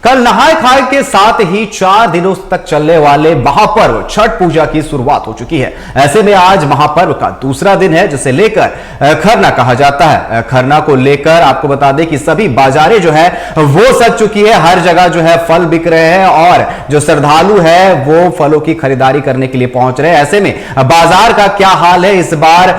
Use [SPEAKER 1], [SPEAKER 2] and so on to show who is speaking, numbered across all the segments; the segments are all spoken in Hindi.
[SPEAKER 1] कल नहाय खाए के साथ ही 4 दिनों तक चलने वाले महापर्व छठ पूजा की शुरुआत हो चुकी है। ऐसे में आज महापर्व का दूसरा दिन है, जिसे लेकर खरना कहा जाता है। खरना को लेकर आपको बता दें कि सभी बाजारें जो है वो सज चुकी है। हर जगह जो है फल बिक रहे हैं और जो श्रद्धालु है वो फलों की खरीदारी करने के लिए पहुंच रहे हैं। ऐसे में बाजार का क्या हाल है, इस बार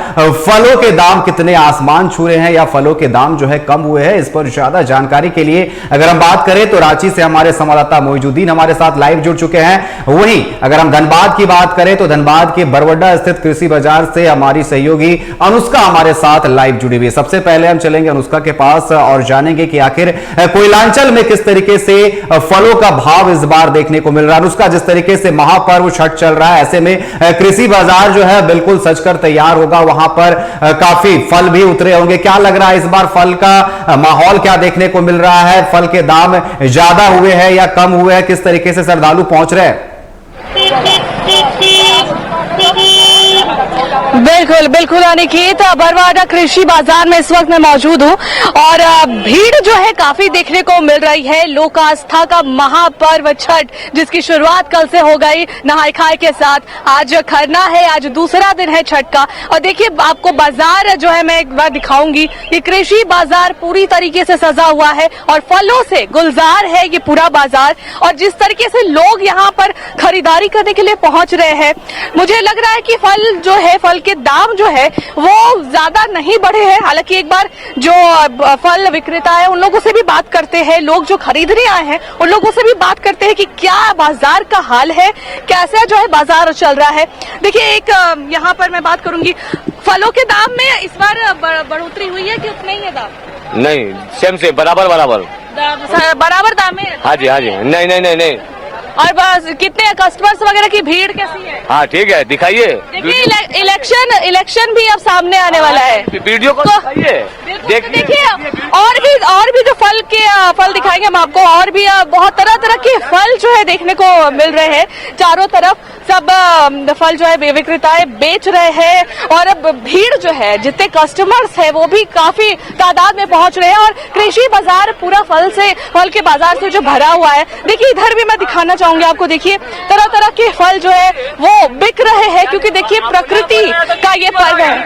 [SPEAKER 1] फलों के दाम कितने आसमान छू रहे हैं या फलों के दाम जो है कम हुए हैं, इस पर ज्यादा जानकारी के लिए अगर हम बात करें तो रांची से हमारे संवाददाता मोइजुद्दीन हमारे साथ लाइव जुड़ चुके हैं। वहीं अगर हम धनबाद की बात करें तो धनबाद के बरवड्डा स्थित कृषि बाजार से हमारी सहयोगी अनुष्का हमारे साथ लाइव जुड़ी हुई है। सबसे पहले हम चलेंगे अनुष्का के पास और जानेंगे कि आखिर कोयलांचल में किस तरीके से फलों का भाव इस बार देखने को मिल रहा है। अनुष्का, जिस तरीके से महापर्व छठ चल रहा है, ऐसे में कृषि बाजार जो है बिल्कुल सजकर तैयार होगा, वहां पर काफी फल भी उतरे होंगे। क्या लग रहा है इस बार फल का माहौल क्या देखने को मिल रहा है? फल के दाम ज्यादा हुए हैं या कम हुए हैं? किस तरीके से श्रद्धालु पहुंच रहे हैं?
[SPEAKER 2] बिल्कुल बिल्कुल अनिकेत, बरवाडा कृषि बाजार में इस वक्त मैं मौजूद हूँ और भीड़ जो है काफी देखने को मिल रही है। लोक आस्था का महापर्व छठ, जिसकी शुरुआत कल से हो गई नहाय खाए के साथ। आज खरना है, आज दूसरा दिन है छठ का। और देखिए आपको बाजार जो है मैं एक बार दिखाऊंगी कि कृषि बाजार पूरी तरीके से सजा हुआ है और फलों से गुलजार है ये पूरा बाजार। और जिस तरीके से लोग यहाँ पर खरीदारी करने के लिए पहुंच रहे हैं, मुझे लग रहा है कि फल जो है, फल के दाम जो है वो ज्यादा नहीं बढ़े हैं। हालांकि एक बार जो फल विक्रेता है उन लोगों से भी बात करते हैं, लोग जो खरीदने आए हैं उन लोगों से भी बात करते हैं कि क्या बाजार का हाल है, कैसा जो है बाजार चल रहा है। देखिए एक यहाँ पर मैं बात करूंगी, फलों के दाम में इस बार बढ़ोतरी हुई है कि उतने ही है दाम?
[SPEAKER 3] नहीं, सेम से बराबर
[SPEAKER 2] बराबर दाम है।
[SPEAKER 3] हाँ जी, नहीं।
[SPEAKER 2] और बस कितने कस्टमर्स वगैरह की भीड़ कैसी है?
[SPEAKER 3] हाँ ठीक है, दिखाइए।
[SPEAKER 2] देखिए इलेक्शन भी अब सामने आने वाला है,
[SPEAKER 3] वीडियो को दिखाइए।
[SPEAKER 2] देखिए और भी जो फल दिखाएंगे हम आपको। और भी बहुत तरह के फल जो है देखने को मिल रहे हैं। चारों तरफ सब फल जो है विक्रेताएं बेच रहे हैं और अब भीड़ जो है, जितने कस्टमर्स है वो भी काफी तादाद में पहुंच रहे हैं और कृषि बाजार पूरा फल के बाजार से जो भरा हुआ है। देखिए इधर भी मैं दिखाना चाहूंगी आपको। देखिए तरह के फल जो है वो बिक रहे हैं, क्योंकि देखिए प्रकृति का ये पर्व है,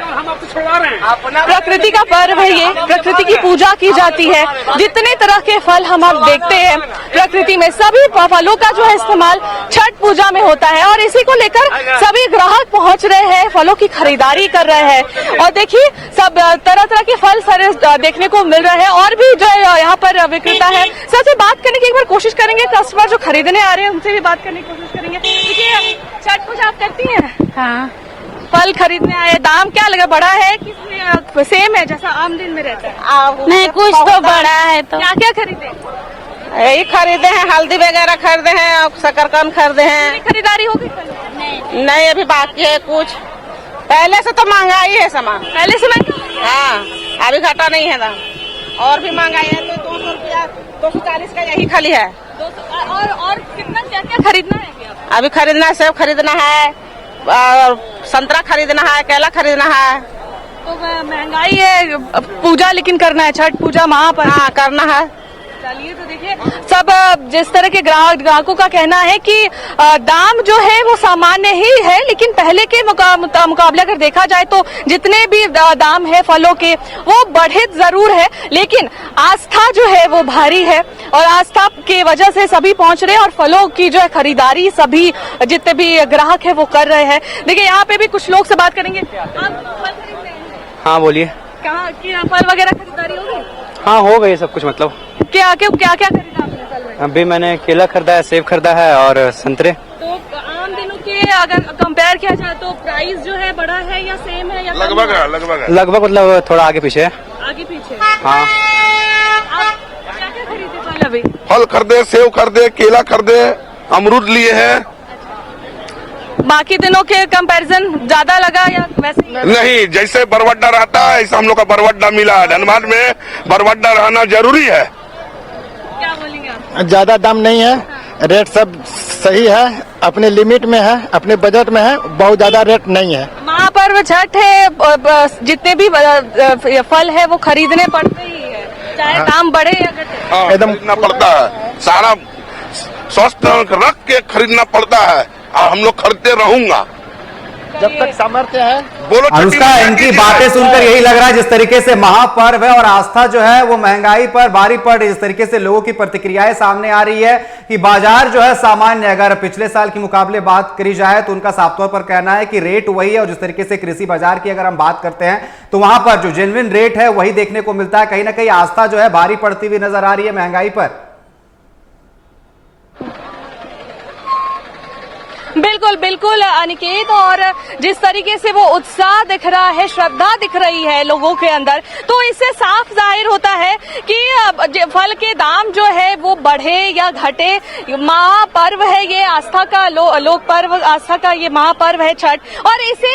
[SPEAKER 2] प्रकृति का पर्व है ये, प्रकृति की पूजा की जाती है। जितने तरह के फल हम आप देखते हैं प्रकृति में, सभी फलों का जो है इस्तेमाल छठ पूजा में होता है और इसी को लेकर सभी ग्राहक पहुंच रहे हैं, फलों की खरीदारी कर रहे हैं। और देखिए सब तरह के फल सारे देखने को मिल रहे हैं। और भी जो यहाँ पर विक्रेता है, सबसे बात करने की एक बार कोशिश करेंगे। कस्टमर जो खरीदने आ रहे हैं उनसे भी बात करने की कोशिश करेंगे। देखिए छठ पूजा आप करती हैं? हाँ। फल खरीदने आए, दाम क्या लगा, बड़ा है कि सेम है जैसा आम दिन में रहता है?
[SPEAKER 4] नहीं, कुछ तो बड़ा है। तो
[SPEAKER 2] क्या खरीदे?
[SPEAKER 4] यही खरीदे हैं, हल्दी वगैरह खरीदे हैं और शकरकंद खरीदे हैं।
[SPEAKER 2] खरीदारी होगी?
[SPEAKER 4] नहीं, अभी बाकी है कुछ। पहले से तो महंगाई है सामान,
[SPEAKER 2] पहले से महंगा।
[SPEAKER 4] हाँ, अभी घटा नहीं है दाम, और भी महंगाई है। तो 200 रुपया 240 का यही खाली है।
[SPEAKER 2] और कितना क्या खरीदना है
[SPEAKER 4] अभी? खरीदना है, सेब खरीदना है, संतरा खरीदना है, केला खरीदना है।
[SPEAKER 2] तो महंगाई है, पूजा लेकिन करना है, छठ पूजा महापर्व।
[SPEAKER 4] हाँ, करना है।
[SPEAKER 2] चलिए तो देखिए सब जिस तरह के ग्राहकों का कहना है कि दाम जो है वो सामान्य ही है, लेकिन पहले के मुकाबले अगर देखा जाए तो जितने भी दाम है फलों के वो बढ़े जरूर है, लेकिन आस्था जो है वो भारी है और आस्था की वजह से सभी पहुंच रहे हैं और फलों की जो है खरीदारी सभी जितने भी ग्राहक है वो कर रहे हैं। देखिए यहाँ पे भी कुछ लोग से बात करेंगे। आप फल खरीदते हैं?
[SPEAKER 3] हाँ बोलिए।
[SPEAKER 2] कहाँ फल वगैरह खरीदारी होगी?
[SPEAKER 3] हाँ हो गई सब कुछ। मतलब
[SPEAKER 2] क्या खरीदा आपने फल में?
[SPEAKER 3] अभी मैंने केला खरीदा है, सेब खरीदा है और संतरे।
[SPEAKER 2] तो आम दिनों के अगर कंपेयर किया जाए तो प्राइस जो है बड़ा है या सेम है या
[SPEAKER 3] लगभग मतलब थोड़ा आगे पीछे है।
[SPEAKER 2] आगे पीछे?
[SPEAKER 3] हाँ।
[SPEAKER 2] आप क्या खरीदे फल अभी?
[SPEAKER 5] फल खरीदे, सेब खरीदे, केला खरीदे, अमरूद लिए हैं।
[SPEAKER 2] बाकी दिनों के कंपैरिजन ज्यादा लगा या वैसे?
[SPEAKER 5] नहीं, जैसे बरवड्डा रहता है ऐसा हम लोग का बरवड्डा मिला है। धनबाद में बरवड्डा रहना जरूरी है।
[SPEAKER 2] क्या बोलेंगे आप?
[SPEAKER 6] ज्यादा दाम नहीं है, रेट सब सही है, अपने लिमिट में है, अपने बजट में है, बहुत ज्यादा रेट नहीं है।
[SPEAKER 2] महापर्व छठ है, जितने भी फल है वो खरीदने पड़ते ही है, चाहे दाम बढ़े या घटे।
[SPEAKER 6] एकदम
[SPEAKER 5] खरीदना पड़ता है, सारा स्वस्थ रख के खरीदना पड़ता है और हम लोग खरीदते रहूंगा
[SPEAKER 6] जब तक सामर्थ्य है।
[SPEAKER 5] बोलो
[SPEAKER 1] अनुष्का, इनकी बातें सुनकर यही लग रहा है जिस तरीके से महापर्व है और आस्था जो है वो महंगाई पर भारी पड़ रही है। जिस तरीके से लोगों की प्रतिक्रियाएं सामने आ रही है कि बाजार जो है सामान्य, अगर पिछले साल के मुकाबले बात करी जाए तो उनका साफ तौर पर कहना है कि रेट वही है। और जिस तरीके से कृषि बाजार की अगर हम बात करते हैं तो वहां पर जो जेन्युइन रेट है वही देखने को मिलता है। कहीं ना कहीं आस्था जो है भारी पड़ती हुई नजर आ रही है महंगाई पर।
[SPEAKER 2] बिल्कुल बिल्कुल अनिकेत, और जिस तरीके से वो उत्साह दिख रहा है, श्रद्धा दिख रही है लोगों के अंदर, तो इससे साफ जाहिर होता है कि फल के दाम जो है वो बढ़े या घटे, महापर्व है ये आस्था का, लोक पर्व, आस्था का ये महापर्व है छठ, और इसे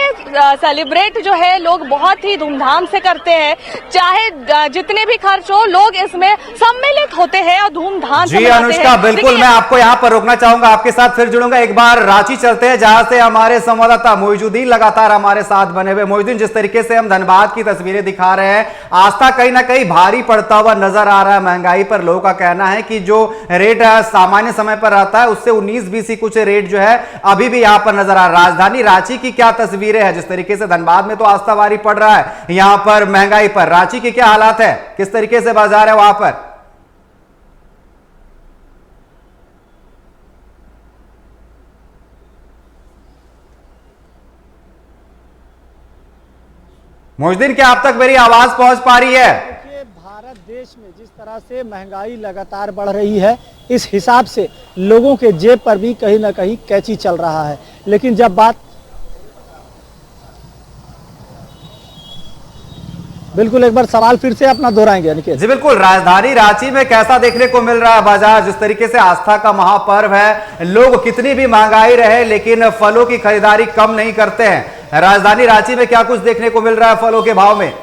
[SPEAKER 2] सेलिब्रेट जो है लोग बहुत ही धूमधाम से करते हैं। चाहे जितने भी खर्च हो, लोग इसमें सम्मिलित होते हैं और धूमधाम से मनाते हैं।
[SPEAKER 1] अनुष्का, बिल्कुल मैं आपको यहां पर रोकना चाहूंगा, आपके साथ फिर जुड़ूंगा। एक बार रांची चलते हैं जहां से हमारे संवाददाता मोइजुद्दीन लगातार हमारे साथ बने हुए। मोइजुद्दीन, जिस तरीके से हम धनबाद की तस्वीरें दिखा रहे हैं, आस्था कहीं ना कहीं भारी पड़ता हुआ नजर आ रहा है महंगाई पर। लोगों का कहना है कि जो रेट सामान्य समय पर रहता है उससे 19-20 ही कुछ रेट जो है अभी भी यहां पर नजर आ रहा है। राजधानी रांची की क्या तस्वीरें हैं? जिस तरीके से धनबाद में तो आस्था भारी पड़ रहा है यहां पर महंगाई पर, रांची के क्या हालात है, किस तरीके से बाजार है वहां पर? मोइजुद्दीन, क्या आप तक मेरी आवाज पहुंच पा रही है?
[SPEAKER 7] देखिए, भारत देश में जिस तरह से महंगाई लगातार बढ़ रही है, इस हिसाब से लोगों के जेब पर भी कहीं ना कहीं कैंची चल रहा है। लेकिन जब बात बिल्कुल, एक बार सवाल फिर से अपना दोहराएंगे अनिकेत
[SPEAKER 1] जी। बिल्कुल, राजधानी रांची में कैसा देखने को मिल रहा है बाजार? जिस तरीके से आस्था का महापर्व है, लोग कितनी भी महंगाई रहे लेकिन फलों की खरीदारी कम नहीं करते हैं। राजधानी रांची में क्या कुछ देखने को मिल रहा है फलों के भाव में?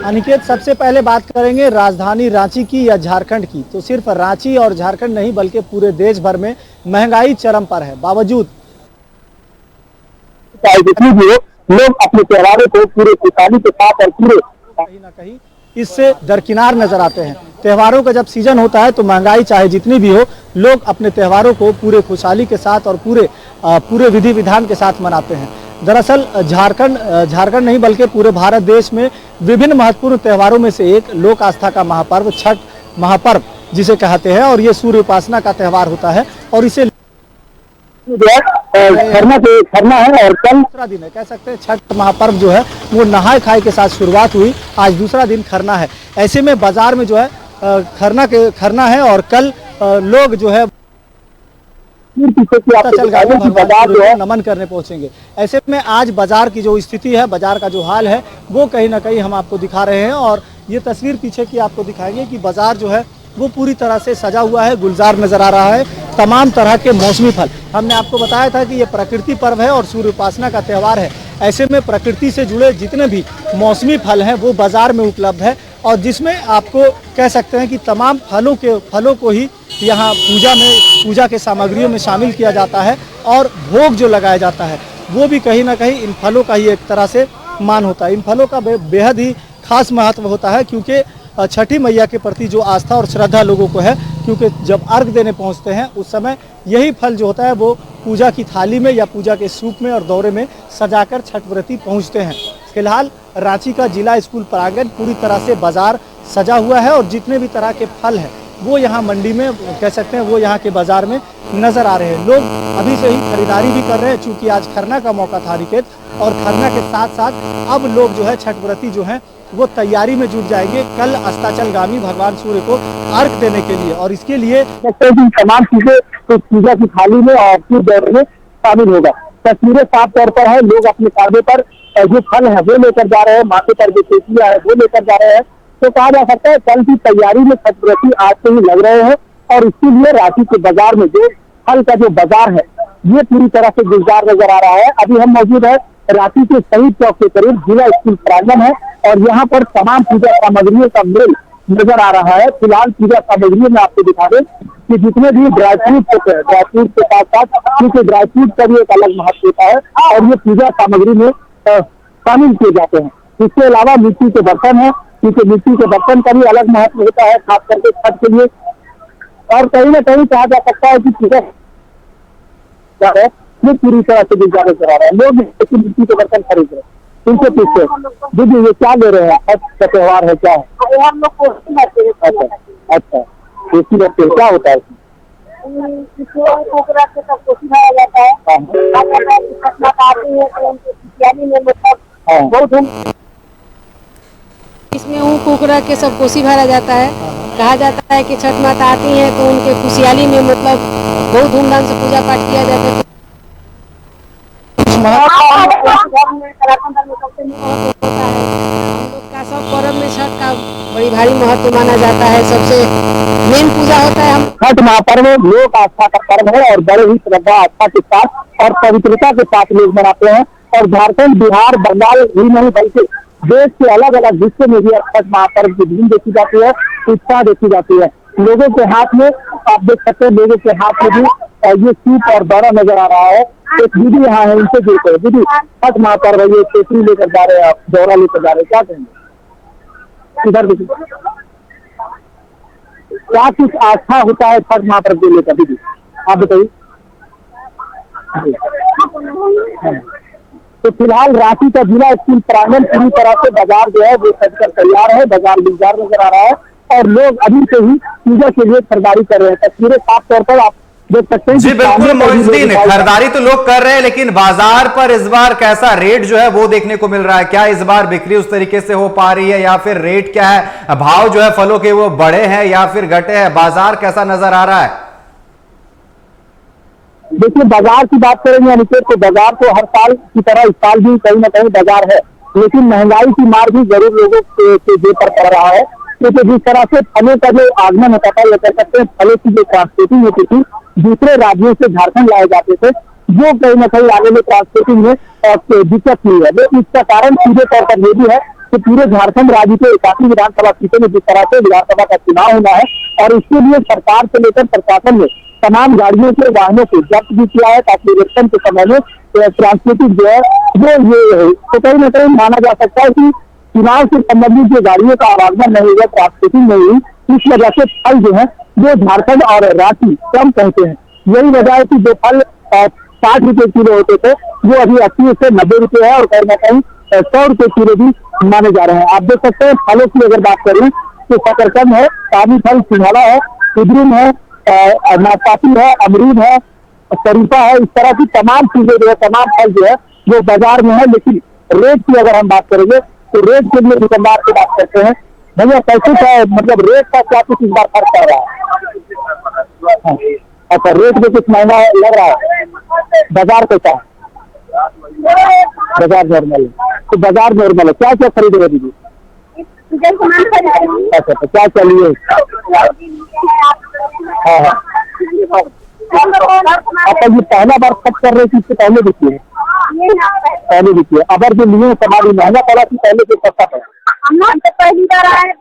[SPEAKER 7] अनिकेत, सबसे पहले बात करेंगे राजधानी रांची की या झारखंड की, तो सिर्फ रांची और झारखंड नहीं बल्कि पूरे देश भर में महंगाई चरम पर है। बावजूद
[SPEAKER 6] लोग अपने त्योहारों को पूरे खुशहाली के साथ और पूरे
[SPEAKER 7] कहीं ना कहीं इससे दरकिनार नजर आते हैं। त्योहारों का जब सीजन होता है तो महंगाई चाहे जितनी भी हो, लोग अपने त्योहारों को पूरे खुशहाली के साथ और पूरे विधि विधान के साथ मनाते हैं। दरअसल झारखंड नहीं बल्कि पूरे भारत देश में विभिन्न महत्वपूर्ण त्योहारों में से एक लोक आस्था का महापर्व छठ महापर्व जिसे कहते हैं, और ये सूर्य उपासना का त्योहार होता है और इसे खरना है और कल दूसरा दिन है। कह सकते हैं छठ महापर्व जो है वो नहाय खाए के साथ शुरुआत हुई, आज दूसरा दिन खरना है। ऐसे में बाजार में जो है खरना है और कल लोग जो है नमन करने पहुंचेंगे। ऐसे में आज बाजार की जो स्थिति है, बाजार का जो हाल है, वो कहीं ना कहीं हम आपको दिखा रहे हैं। और ये तस्वीर पीछे की आपको दिखाएंगे कि बाजार जो है वो पूरी तरह से सजा हुआ है, गुलजार नजर आ रहा है। तमाम तरह के मौसमी फल, हमने आपको बताया था कि ये प्रकृति पर्व है और सूर्य उपासना का त्यौहार है। ऐसे में प्रकृति से जुड़े जितने भी मौसमी फल हैं वो बाजार में उपलब्ध है, और जिसमें आपको कह सकते हैं कि तमाम फलों को ही यहाँ पूजा के सामग्रियों में शामिल किया जाता है, और भोग जो लगाया जाता है वो भी कहीं ना कहीं इन फलों का ही एक तरह से मान होता है। इन फलों का बेहद ही खास महत्व होता है, क्योंकि छठी मैया के प्रति जो आस्था और श्रद्धा लोगों को है, क्योंकि जब अर्घ देने पहुंचते हैं उस समय यही फल जो होता है वो पूजा की थाली में या पूजा के सूप में और दौरे में सजाकर छठ व्रती पहुंचते हैं। फिलहाल रांची का जिला स्कूल प्रांगण पूरी तरह से बाजार सजा हुआ है, और जितने भी तरह के फल हैं वो यहाँ मंडी में कह सकते हैं वो यहाँ के बाजार में नजर आ रहे हैं। लोग अभी से ही खरीदारी भी कर रहे हैं, चूंकि आज खरना का मौका था निकेत, और खरना के साथ साथ अब लोग जो है छठ व्रती जो है वो तैयारी में जुट जाएंगे कल अस्ताचलगामी भगवान सूर्य को अर्घ देने के लिए, और इसके लिए
[SPEAKER 6] तमाम चीजें तो पूजा की थाली में और फिर दौर में शामिल होगा। तस्वीरें साफ तौर पर है, लोग अपने कांधे पर जो फल है वो लेकर जा रहे हैं, माथे पर जो टेकियां है वो लेकर जा रहे हैं। तो कहा जा सकता है कल की तैयारी में छठ व्रती आज से ही लग रहे हैं, और इसके लिए रांची के बाजार में जो फल का जो बाजार है ये पूरी तरह से गुलजार नजर आ रहा है। अभी हम मौजूद है रांची के शहीद चौक के करीब, जिला स्कूल प्रांगण है, और यहाँ पर तमाम पूजा सामग्रियों का मेल नजर आ रहा है। फिलहाल पूजा सामग्री में आपको दिखा दें कि जितने भी ड्राई फ्रूट होते हैं, ड्राई फ्रूट के साथ साथ क्योंकि ड्राई फ्रूट का भी एक अलग महत्व होता है और ये पूजा सामग्री में शामिल किए जाते हैं। इसके अलावा मिट्टी के बर्तन है, क्योंकि मिट्टी के बर्तन का भी अलग महत्व होता है, खास करके छठ के लिए। और कहीं ना कहीं कहा जा सकता है कि पूजा ये पूरी तरह से गुजारा करा रहा है। लोग मिट्टी के बर्तन खरीद रहे हैं। इनसे पूछते दीदी ये क्या ले रहे हैं, छठ का त्योहार है क्या है? हम लोग कोसी भरते हैं। अच्छा, कोसी भरते हैं, क्या होता है कोकरा से सब कोसी भरा जाता है। बहुत
[SPEAKER 8] इसमें ऊँख उकरा के सब कोसी भरा जाता है। कहा जाता है कि छठ माता आती हैं तो उनके खुशहाली में मतलब बहुत धूमधाम से पूजा पाठ किया जाता है। हम लोग का सब पर्व में छठ का बड़ी भारी महत्व माना जाता है। सबसे मेन पूजा होता है
[SPEAKER 6] छठ महापर्व लोक आस्था का पर्व है और बड़े ही श्रद्धा आस्था के साथ और पवित्रता के साथ लोग मनाते हैं। और झारखंड, बिहार, बंगाल ही नहीं बल्कि देश के अलग अलग हिस्से में भी छठ महापर्व की धूम देखी जाती है, उत्साह देखी जाती है। लोगों के हाथ में आप देख सकते हैं, लोगों के हाथ में भी ये सूप और दौरा नजर आ रहा है। एक दीदी यहाँ है, इनसे जुड़ते हैं। दीदी, छठ महापर्व ये टोकरी लेकर जा रहे हैं, आप दौरा लेकर जा रहे हैं, क्या कहेंगे? इधर देखिए, क्या कुछ आस्था होता है छठ महापर्व को लेकर? दीदी आप बताइए। तो फिलहाल रांची का जिला स्कूल प्रांगण पूरी तरह से बाजार जो है वो सजकर तैयार है, बाजार गुलजार नजर आ रहा है और लोग अभी से ही पूजा के लिए खरीदारी कर रहे हैं। तस्वीरें साफ तौर पर आप देख सकते हैं।
[SPEAKER 1] जी बिल्कुल मोइनुद्दीन, खरीदारी तो लोग कर रहे हैं, लेकिन बाजार पर इस बार कैसा रेट जो है वो देखने को मिल रहा है? क्या इस बार बिक्री उस तरीके से हो पा रही है या फिर रेट क्या है, भाव जो है फलों के वो बढ़े हैं या फिर घटे हैं? बाजार कैसा नजर आ रहा है?
[SPEAKER 6] देखिए, बाजार की बात करेंगे अनिकेत, तो बाजार तो हर साल की तरह इस साल भी कहीं ना कहीं बाजार है, लेकिन महंगाई की मार भी जरूर लोगों के जेब पर पड़ रहा है। क्योंकि जिस तरह से फलों का जो आगमन होता था, ये कह सकते हैं फलों की जो ट्रांसपोर्टिंग होती थी दूसरे राज्यों से झारखंड लाए जाते थे, जो कहीं ना कहीं आगे में ट्रांसपोर्टिंग में दिक्कत हुई है। तो इसका कारण सीधे तौर पर ये भी है कि पूरे झारखंड राज्य के 81 विधानसभा सीटों में जिस तरह से विधानसभा का चुनाव होना है और इसके लिए सरकार से लेकर प्रशासन ने तमाम गाड़ियों के वाहनों को जब्त भी किया है ताकि इलेक्शन के समय में ट्रांसपोर्टिंग जो है वो ये है। तो कहीं ना कहीं माना जा सकता है कि चुनाव से संबंधित जो गाड़ियों का आवागमन नहीं हुआ, ट्रांसपोर्टिंग नहीं हुई, इस वजह से फल जो है वो झारखंड और रांची कम कहते हैं। यही वजह है कि जो फल 60 रुपए किलो होते थे वो अभी 80 से 90 रुपए है और कहीं ना कहीं 100 रुपए किलो भी माने जा रहे हैं। आप देख सकते हैं फलों की अगर बात करें तो शकरकंद है, पानी फल सिंघाड़ा है, कुदरुम है, नाशपाती है, अमरूद है, शरीफा है, इस तरह की तमाम चीजें जो है, तमाम फल जो है वो बाजार में है। लेकिन रेट की अगर हम बात करेंगे तो रेट के लिए दुकानदार से बात करते हैं, भैया कैसे क्या मतलब रेट का क्या कुछ इस बार फर्क पड़ रहा है? अच्छा, रेट में कुछ महंगा लग रहा है, बाजार कैसा है? बाजार नॉर्मल है। तो बाजार नॉर्मल है, क्या क्या खरीद रहे दीदी? अच्छा, तो क्या चाहिए? हाँ हाँ, अच्छा, ये पहला बार खर्च कर रहे थे, इससे पहले भी किए? पहले भी किए। अगर जो लिए सामान महंगा पड़ा कि पहले से सस्ता पड़ा? पहली बार आया।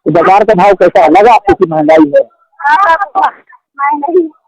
[SPEAKER 6] तो बाजार का भाव कैसा लगा आपको कि महंगाई है?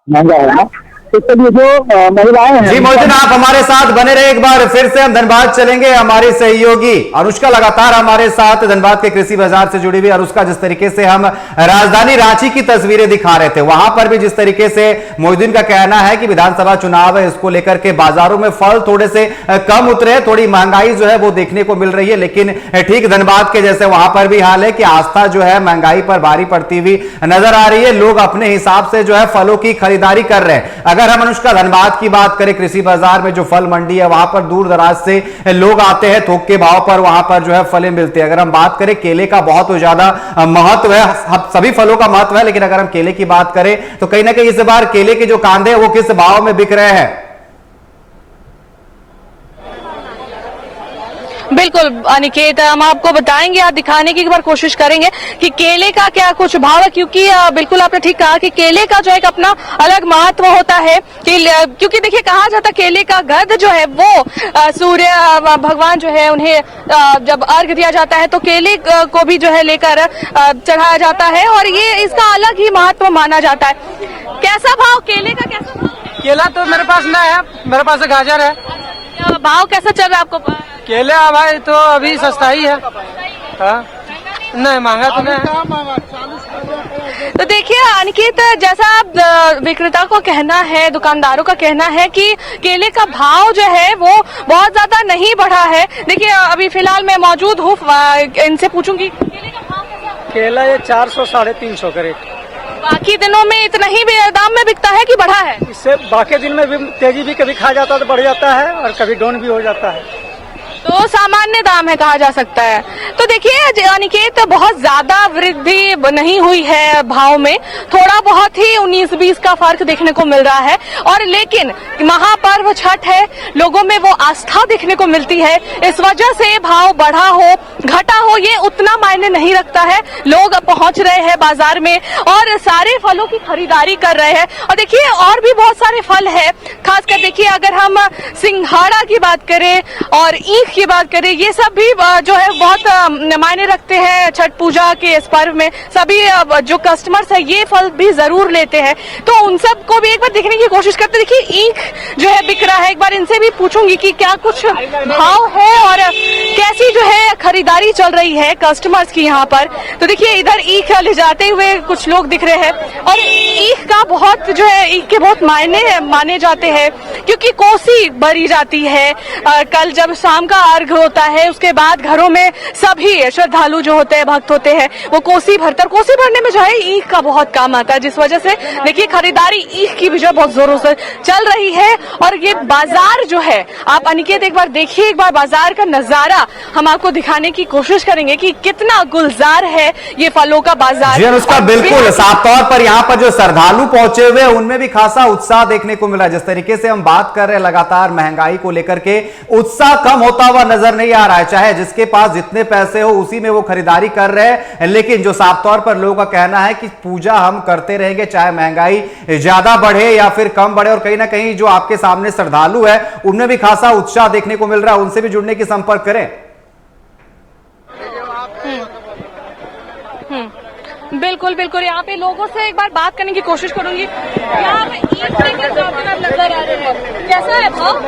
[SPEAKER 6] महंगा है ना। तो चलिए जो महिलाएं हैं।
[SPEAKER 1] जी मोइनुद्दीन, आप हमारे साथ बने रहे। एक बार फिर से हम धनबाद चलेंगे। हमारी सहयोगी अनुष्का लगातार हमारे साथ धनबाद के कृषि बाजार से जुड़ी हुई। अनुष्का, जिस तरीके से हम राजधानी रांची की तस्वीरें दिखा रहे थे, वहां पर भी जिस तरीके से मोइनुद्दीन का कहना है कि विधानसभा चुनाव है, इसको लेकर के बाजारों में फल थोड़े से कम उतरे, थोड़ी महंगाई जो है वो देखने को मिल रही है। लेकिन ठीक धनबाद के जैसे वहां पर भी हाल है कि आस्था जो है महंगाई पर भारी पड़ती हुई नजर आ रही है। लोग अपने हिसाब से जो है फलों की खरीदारी कर रहे हैं। अगर हम अनुष्का धनबाद की बात करें, कृषि बाजार में जो फल मंडी है वहां पर दूर दराज से लोग आते हैं, थोक के भाव पर वहां पर जो है फलें मिलती है। अगर हम बात करें केले का बहुत ज्यादा महत्व है, सभी फलों का महत्व है, लेकिन अगर हम केले की बात करें तो कहीं ना कहीं इस बार केले के जो कांदे हैं वो किस भाव में बिक रहे हैं?
[SPEAKER 2] बिल्कुल अनिकेत, हम आपको बताएंगे, आप दिखाने की एक बार कोशिश करेंगे कि केले का क्या कुछ भाव है, क्योंकि बिल्कुल आपने ठीक कहा कि केले का जो एक अपना अलग महत्व होता है क्योंकि देखिए कहा जाता है केले का गद जो है वो सूर्य भगवान जो है उन्हें जब अर्घ दिया जाता है तो केले को भी जो है लेकर चढ़ाया जाता है और ये इसका अलग ही महत्व माना जाता है। कैसा भाव केले का, कैसा भाव?
[SPEAKER 3] केला तो मेरे पास नहीं है, मेरे पास गाजर है।
[SPEAKER 2] भाव कैसा चल रहा है आपको?
[SPEAKER 3] केला भाई तो अभी सस्ता ही है, नहीं महंगा तो नहीं।
[SPEAKER 2] तो देखिए अनिकेत, जैसा विक्रेता को कहना है, दुकानदारों का कहना है कि केले का भाव जो है वो बहुत ज्यादा नहीं बढ़ा है। देखिए अभी फिलहाल मैं मौजूद हूँ, इनसे पूछूंगी केले का भाव कैसा है?
[SPEAKER 3] केला ये 400 350 का रेट।
[SPEAKER 2] बाकी दिनों में इतना ही दाम में बिकता है कि बढ़ा है?
[SPEAKER 3] इससे बाकी दिन में भी तेजी भी कभी खा जाता है तो बढ़ जाता है और कभी डाउन भी हो जाता है,
[SPEAKER 2] तो सामान्य दाम है कहा जा सकता है। तो देखिए अनिकेत, बहुत ज्यादा वृद्धि नहीं हुई है भाव में, थोड़ा बहुत ही 19-20 का फर्क देखने को मिल रहा है। और लेकिन महापर्व छठ है, लोगों में वो आस्था देखने को मिलती है, इस वजह से भाव बढ़ा हो घटा हो ये उतना मायने नहीं रखता है। लोग पहुंच रहे हैं बाजार में और सारे फलों की खरीदारी कर रहे हैं। और देखिए और भी बहुत सारे फल है, खासकर देखिए अगर हम सिंघाड़ा की बात करें और ईख की बात करें, ये सब भी जो है बहुत मायने रखते हैं छठ पूजा के इस पर्व में। सभी जो कस्टमर्स है ये फल भी जरूर लेते हैं, तो उन सब को भी एक बार देखने की कोशिश करते। देखिए ईख जो है बिक रहा है, एक बार इनसे भी पूछूंगी कि क्या कुछ भाव है और कैसी जो है खरीदारी चल रही है कस्टमर्स की यहाँ पर। तो देखिए इधर ईख ले जाते हुए कुछ लोग दिख रहे हैं और ईख का बहुत जो है ईख के बहुत मायने माने जाते हैं, क्योंकि कोसी भरी जाती है। कल जब शाम का अर्घ होता है उसके बाद घरों में सभी श्रद्धालु जो होते हैं, भक्त होते हैं, वो कोसी भरने में जो है ईख का बहुत काम आता है, जिस वजह से देखिए खरीदारी ईख की भी जो बहुत जोरों से चल रही है। और ये बाजार जो है, आप अनिकेत एक बार देखिए, एक बार बाजार का नजारा हम आपको दिखाने की कोशिश करेंगे कि कितना गुलजार है ये फलों का बाजार।
[SPEAKER 1] जी उसका बिल्कुल साफ तौर पर यहाँ पर जो श्रद्धालु पहुंचे हुए उनमें भी खासा उत्साह देखने को मिला। जिस तरीके से हम बात कर रहे हैं लगातार महंगाई को लेकर के, उत्साह कम होता हुआ नजर नहीं आ रहा है। चाहे जिसके पास जितने पैसे हो उसी में वो खरीदारी कर रहे हैं, लेकिन जो साफ तौर पर लोगों का कहना है कि पूजा हम करते रहेंगे, चाहे महंगाई ज्यादा बढ़े या फिर कम बढ़े। और कहीं ना कहीं जो आपके सामने श्रद्धालु है उनमें भी खासा उत्साह देखने को मिल रहा है, उनसे भी जुड़ने की संपर्क करें।
[SPEAKER 2] बिल्कुल बिल्कुल, यहाँ पे लोगों से एक बार बात करने की कोशिश करूंगी। यहाँ पे ईख के नजर आ रहे हैं, कैसा है भाव?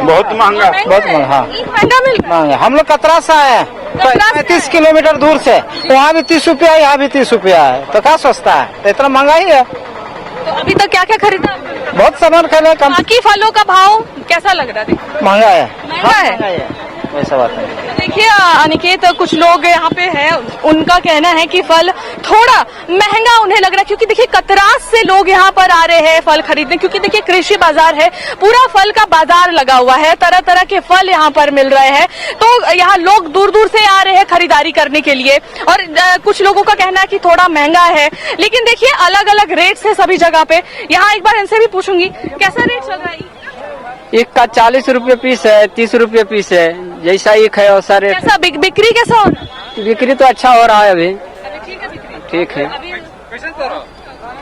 [SPEAKER 5] बहुत महंगा,
[SPEAKER 3] बहुत महंगा।
[SPEAKER 2] ईख महंगा मिल,
[SPEAKER 3] हम लोग कतरा से आए हैं, 35 किलोमीटर दूर से, वहाँ भी 30 रुपया, यहाँ भी 30 रुपया है, तो क्या सस्ता है, तो इतना महंगा ही है।
[SPEAKER 2] तो अभी तक क्या क्या खरीदा?
[SPEAKER 3] बहुत सामान खरीदा। कम
[SPEAKER 2] बाकी फलों का भाव कैसा लग रहा है?
[SPEAKER 3] महंगा है,
[SPEAKER 2] महंगा है।
[SPEAKER 3] ऐसा बात है।
[SPEAKER 2] देखिए अनिकेत, कुछ लोग यहाँ पे हैं, उनका कहना है कि फल थोड़ा महंगा उन्हें लग रहा है, क्योंकि देखिए कतरास से लोग यहाँ पर आ रहे हैं फल खरीदने, क्योंकि देखिए कृषि बाजार है, पूरा फल का बाजार लगा हुआ है, तरह तरह के फल यहाँ पर मिल रहे हैं। तो यहाँ लोग दूर दूर से आ रहे हैं खरीदारी करने के लिए। और कुछ लोगों का कहना है कि थोड़ा महंगा है, लेकिन देखिए अलग अलग रेट है सभी जगह पे। यहाँ एक बार इनसे भी पूछूंगी कैसा रेट चल रहा है?
[SPEAKER 3] एक का 40 रुपये पीस है, 30 रुपये पीस है, जैसा एक है वैसा रेट।
[SPEAKER 2] कैसा बिक्री कैसा हो रहा है?
[SPEAKER 3] बिक्री तो अच्छा हो रहा है अभी, ठीक है।
[SPEAKER 2] अभी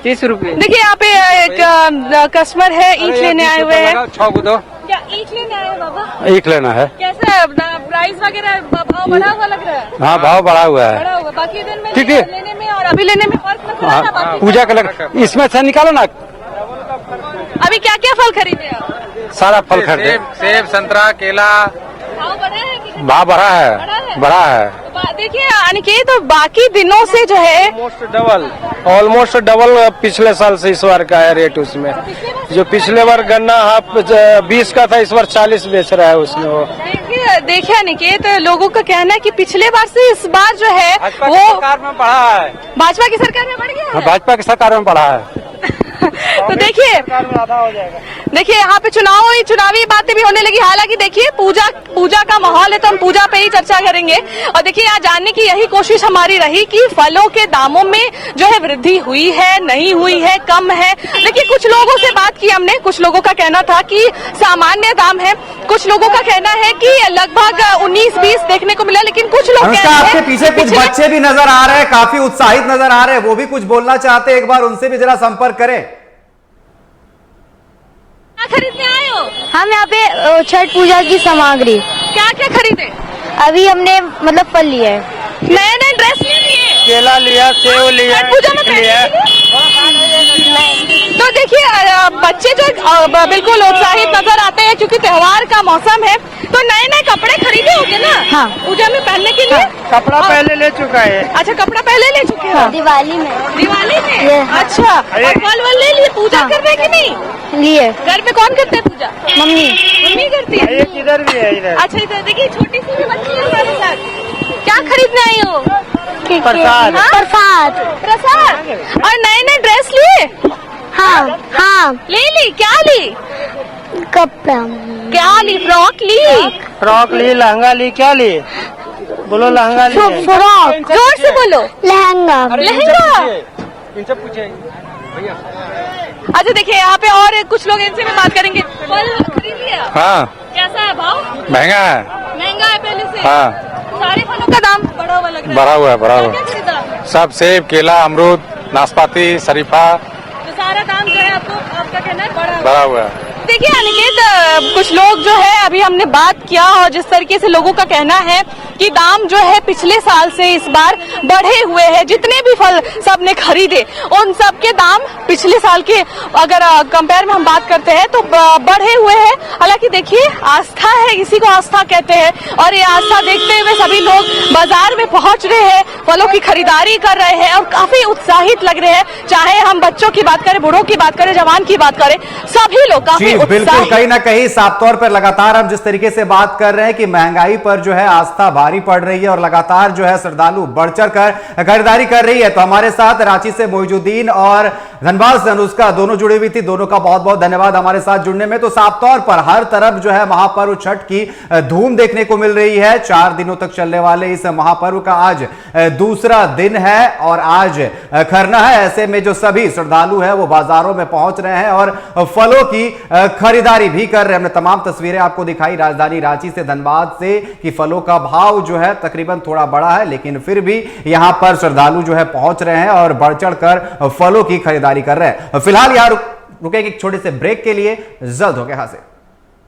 [SPEAKER 3] 30 रुपये।
[SPEAKER 2] देखिए यहाँ पे एक कस्टमर है, ईख लेने आए हुए हैं।
[SPEAKER 3] 6 को दो।
[SPEAKER 2] क्या ईख लेने आए हैं बाबा?
[SPEAKER 3] ईख लेना है।
[SPEAKER 2] कैसा प्राइस वगैरह भाव बढ़ा हुआ लग रहा है?
[SPEAKER 3] हाँ भाव बढ़ा हुआ है,
[SPEAKER 2] बढ़ा हुआ। बाकी दिन में
[SPEAKER 3] ठीक है।
[SPEAKER 2] लेने में और अभी लेने में फर्क नजर आ रहा है?
[SPEAKER 3] पूजा का लग, इसमें से निकालो ना।
[SPEAKER 2] अभी क्या क्या फल खरीदे आप?
[SPEAKER 3] सारा फल खरीदे,
[SPEAKER 9] सेब, संतरा, केला।
[SPEAKER 2] भाव बढ़ा है कि नहीं?
[SPEAKER 3] भाव बढ़ा है, बढ़ा है।
[SPEAKER 2] देखिए अनिकेत, तो बाकी दिनों से जो है
[SPEAKER 3] ऑलमोस्ट डबल पिछले साल से इस बार का है रेट उसमें। जो पिछले बार गन्ना 20 का था, इस बार 40 बेच रहा है उसमें वो।
[SPEAKER 2] देखिए अनिकेत, लोगों का कहना है कि पिछले बार से इस बार जो है वो
[SPEAKER 3] सरकार में बढ़ा है,
[SPEAKER 2] भाजपा की सरकार में बढ़ गया है।
[SPEAKER 3] भाजपा की सरकार में बढ़ा है।
[SPEAKER 2] तो देखिए यहाँ पे चुनावी बातें भी होने लगी। हालांकि देखिए पूजा का माहौल है, तो हम पूजा पे ही चर्चा करेंगे। और देखिए यहाँ जानने की यही कोशिश हमारी रही कि फलों के दामों में जो है वृद्धि हुई है, नहीं हुई है, कम है। देखिए कुछ लोगों से बात की हमने, कुछ लोगों का कहना था कि सामान्य दाम है। कुछ लोगों का कहना है कि लगभग 19-20 देखने को मिला, लेकिन कुछ लोग
[SPEAKER 1] अनुष्का,
[SPEAKER 2] कहते
[SPEAKER 1] आपके
[SPEAKER 2] हैं
[SPEAKER 1] पीछे कुछ
[SPEAKER 2] पिछले-
[SPEAKER 1] बच्चे भी नजर आ रहे हैं, काफी उत्साहित नजर आ रहे हैं, वो भी कुछ बोलना चाहते हैं, एक बार उनसे भी जरा संपर्क करें।
[SPEAKER 2] क्या खरीदने आए हो?
[SPEAKER 9] हम यहाँ पे छठ पूजा की सामग्री
[SPEAKER 2] क्या क्या खरीदे?
[SPEAKER 9] अभी हमने मतलब फल लिया है,
[SPEAKER 2] नए नए ड्रेस ले लिए,
[SPEAKER 3] केला लिया, सेव लिया,
[SPEAKER 2] छठ पूजा में
[SPEAKER 3] लिया।
[SPEAKER 2] तो देखिए बच्चे जो बिल्कुल उत्साहित नजर आते हैं क्योंकि त्योहार का मौसम है। तो नए नए कपड़े खरीदे होंगे ना?
[SPEAKER 9] हाँ।
[SPEAKER 2] पूजा में पहनने के लिए।
[SPEAKER 3] कपड़ा पहले ले चुका है।
[SPEAKER 2] अच्छा, कपड़ा पहले ले चुके हो?
[SPEAKER 9] दिवाली में
[SPEAKER 2] दिवाली में?
[SPEAKER 9] ये।
[SPEAKER 2] अच्छा, और फल वल ले लिए, पूजा
[SPEAKER 9] हाँ।
[SPEAKER 2] कर रहे कि नहीं?
[SPEAKER 9] लिए।
[SPEAKER 2] घर में कौन करते हैं पूजा?
[SPEAKER 9] मम्मी।
[SPEAKER 2] मम्मी करती है।
[SPEAKER 3] एक इधर भी है, इधर।
[SPEAKER 2] अच्छा, इधर देखिए छोटी सी भी बच्ची है हमारे साथ। क्या खरीदने आई हो?
[SPEAKER 3] प्रसाद।
[SPEAKER 2] हाँ? प्रसाद। और नए नए ड्रेस लिए?
[SPEAKER 9] हाँ हाँ
[SPEAKER 2] ले ली? क्या ली?
[SPEAKER 9] कपड़ा
[SPEAKER 2] क्या ली? फ्रॉक ली?
[SPEAKER 3] फ्रॉक ली, लहंगा ली, क्या ली? बोलो लहंगा ली।
[SPEAKER 9] फ्रॉक,
[SPEAKER 2] जोर से बोलो।
[SPEAKER 9] लहंगा।
[SPEAKER 2] लहंगा।
[SPEAKER 3] इनसे पूछे।
[SPEAKER 2] अच्छा, देखिए यहाँ पे और कुछ लोग, इनसे भी बात करेंगे। फल खरीद लिया?
[SPEAKER 5] हाँ,
[SPEAKER 2] कैसा है भाव?
[SPEAKER 5] महंगा है।
[SPEAKER 2] महंगा है पहले से?
[SPEAKER 5] हाँ,
[SPEAKER 2] सारे फलों का दाम बढ़ा हुआ लग रहा है।
[SPEAKER 5] बढ़ा हुआ है, बढ़ा हुआ।
[SPEAKER 2] क्या खरीदा?
[SPEAKER 5] सब सेब, केला, अमरूद, नाशपाती, शरीफा,
[SPEAKER 2] तो सारा दाम जो है आपका कहना है बढ़ा हुआ।
[SPEAKER 5] बढ़ा हुआ है।
[SPEAKER 2] देखिए अनिकेत, कुछ लोग जो है अभी हमने बात किया और जिस तरीके से लोगों का कहना है कि दाम जो है पिछले साल से इस बार बढ़े हुए हैं। जितने भी फल सबने खरीदे उन सब के दाम पिछले साल के अगर कंपेयर में हम बात करते हैं तो बढ़े हुए हैं। हालांकि देखिए आस्था है, इसी को आस्था कहते हैं, और ये आस्था देखते हुए सभी लोग बाजार में पहुंच रहे हैं, फलों की खरीदारी कर रहे हैं और काफी उत्साहित लग रहे हैं। चाहे हम बच्चों की बात करें, बूढ़ों की बात करें, जवान की बात करें, सभी लोग काफी
[SPEAKER 1] बिल्कुल, कहीं ना कहीं साफ तौर पर लगातार हम जिस तरीके से बात कर रहे हैं कि महंगाई पर जो है आस्था भारी पड़ रही है और लगातार जो है श्रद्धालु बढ़ चढ़ कर खरीदारी कर रही है। तो हमारे साथ रांची से मोइजुद्दीन और धनबाद से अनुष्का दोनों जुड़ी हुई थी, दोनों का बहुत बहुत धन्यवाद हमारे साथ जुड़ने में। तो साफ तौर पर हर तरफ जो है महापर्व छठ की धूम देखने को मिल रही है। 4 दिनों तक चलने वाले इस महापर्व का आज दूसरा दिन है और आज खरना है। ऐसे में जो सभी श्रद्धालु है वो बाजारों में पहुंच रहे हैं और फलों की खरीदारी भी कर रहे हैं। हमने तमाम तस्वीरें आपको दिखाई राजधानी रांची से, धनबाद से, कि फलों का भाव जो है तकरीबन थोड़ा बढ़ा है, लेकिन फिर भी यहां पर श्रद्धालु जो है पहुंच रहे हैं और बढ़ चढ़ कर फलों की खरीदारी कर रहे हैं। फिलहाल यहां रुकेंगे एक छोटे से ब्रेक के लिए, जल्द होंगे हाजिर।